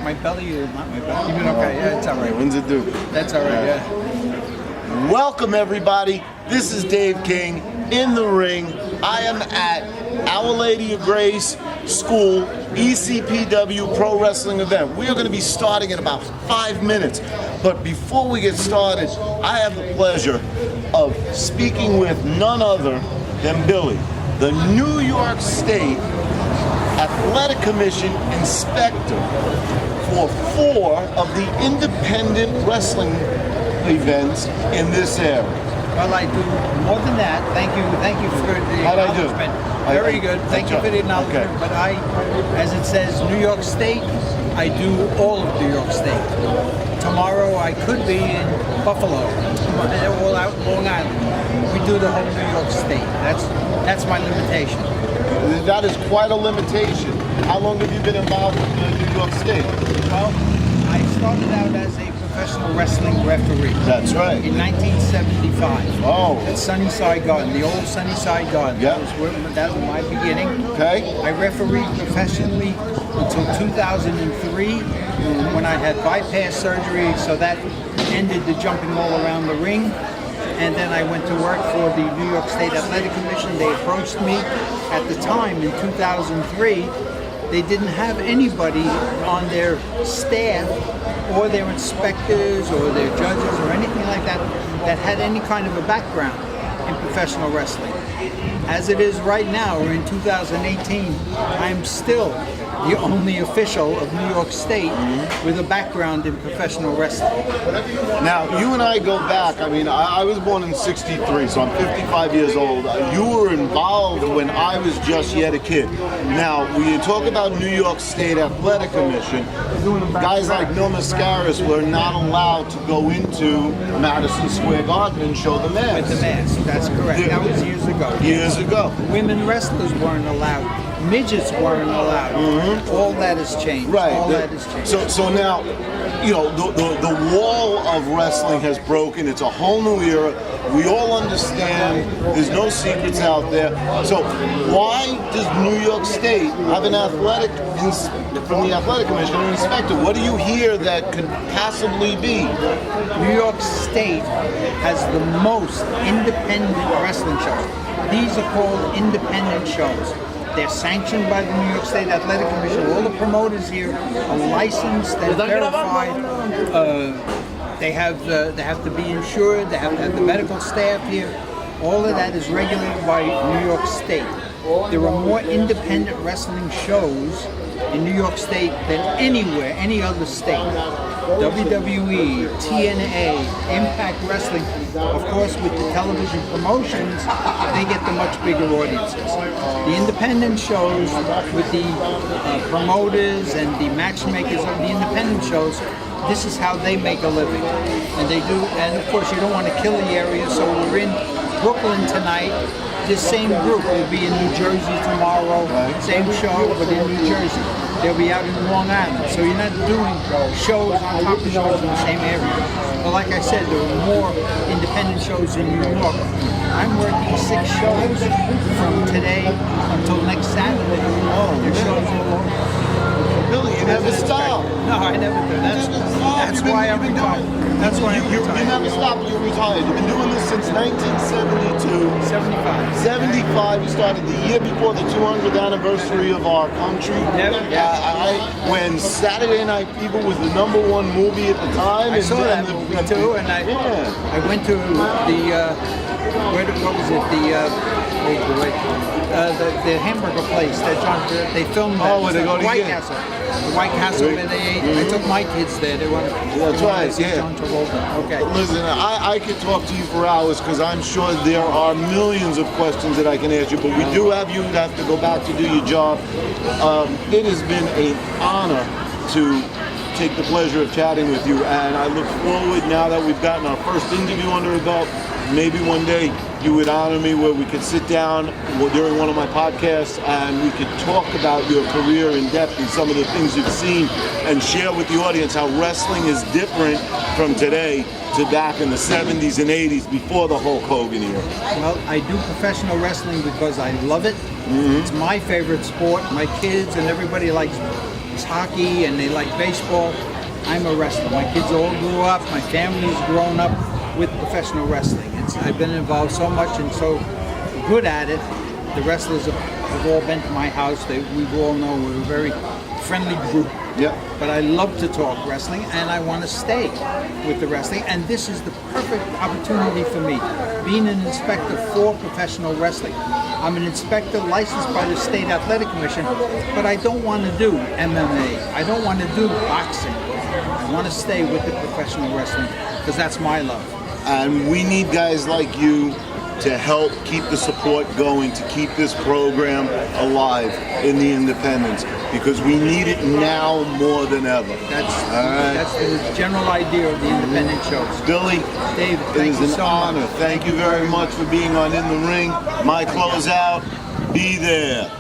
my belly or not my belly? Okay, yeah, it's all right. When's it do? That's all right, yeah. Welcome, everybody. This is Dave King in the ring. I am at Our Lady of Grace School ECPW Pro Wrestling event. We are going to be starting in about 5 minutes. But before we get started, I have the pleasure of speaking with none other than Billy, the New York State Athletic Commission Inspector for 4 of the independent wrestling events in this area. Well, I do more than that. Thank you for the acknowledgement. Very good. Thank you for the acknowledgement. Okay. But I, as it says, New York State, I do all of New York State. Tomorrow I could be in Buffalo. They're all out in Long Island. We do the whole New York State. That's my limitation. That is quite a limitation. How long have you been involved with New York State? Well, I started out as a professional wrestling referee. That's right. In 1975. Oh. At Sunnyside Garden, the old Sunnyside Garden. Yeah. That was my beginning. Okay. I refereed professionally until 2003 when I had bypass surgery, so that ended the jumping all around the ring. And then I went to work for the New York State Athletic Commission. They approached me at the time in 2003. They didn't have anybody on their staff or their inspectors or their judges or anything like that that had any kind of a background in professional wrestling. As it is right now, or in 2018, I'm still the only official of New York State with a background in professional wrestling. Now, you and I go back. I mean, I was born in '63, so I'm 55 years old. You were involved when I was just yet a kid. Now, when you talk about New York State Athletic Commission, guys like Mil Mascaris were not allowed to go into Madison Square Garden and show the mask. With the mask, that's correct. That was years ago. Years ago. Women wrestlers weren't allowed. Midgets weren't allowed. All that has changed. Right. All that has changed. So now, you know, the wall of wrestling has broken. It's a whole new era. We all understand there's no secrets out there. So why does New York State have an athletic from the Athletic Commission an inspector? What do you hear that could possibly be? New York State has the most independent wrestling shows. These are called independent shows. They're sanctioned by the New York State Athletic Commission. All the promoters here are licensed, they're verified. They have to be insured. They have to have the medical staff here. All of that is regulated by New York State. There are more independent wrestling shows in New York State than anywhere, any other state. WWE, TNA, Impact Wrestling. Of course, with the television promotions, they get the much bigger audiences. The independent shows with the promoters and the matchmakers of the independent shows, this is how they make a living. And they do, and of course you don't want to kill the area, so we're in Brooklyn tonight. This same group will be in New Jersey tomorrow, same show, but in New Jersey. They'll be out in Long Island, so you're not doing shows on top of shows in the same area. But like I said, there are more independent shows in New York. I'm working 6 shows from today until next Saturday. There's shows all over. Billy, you never stop. No, I never do. That's why I'm retired. That's why I'm retired. You never stop. You're retired. You've been doing this since 1972. 75. 75. You started the year before the 200th anniversary of our country. When Saturday Night Fever was the #1 movie at the time. I saw that movie too, and I went to the what was it? The hamburger place that they filmed that. Where they go to White Castle. The White Castle where they ate. I took my kids there. They wanted to see John Travolta. Okay. Listen, I could talk to you for hours because I'm sure there are millions of questions that I can ask you, but we do have you have to go back to do your job. It has been an honor to take the pleasure of chatting with you, and I look forward now that we've gotten our first interview under our belt. Maybe one day you would honor me where we could sit down during one of my podcasts and we could talk about your career in depth and some of the things you've seen and share with the audience how wrestling is different from today to back in the 70s and 80s before the Hulk Hogan era. Well, I do professional wrestling because I love it. It's my favorite sport. My kids and everybody likes likes hockey and they like baseball. I'm a wrestler. My kids all grew up. My family's grown up with professional wrestling. I've been involved so much and so good at it. The wrestlers have all been to my house. We all know we're a very friendly group. Yep. But I love to talk wrestling, and I want to stay with the wrestling. And this is the perfect opportunity for me, being an inspector for professional wrestling. I'm an inspector licensed by the State Athletic Commission, but I don't want to do MMA. I don't want to do boxing. I want to stay with the professional wrestling because that's my love. And we need guys like you to help keep the support going, to keep this program alive in the independents, because we need it now more than ever. That's the general idea of the independent shows. Billy, Dave, it thank is you an so honor. much. Thank you very much for being on In the Ring. My closeout, be there.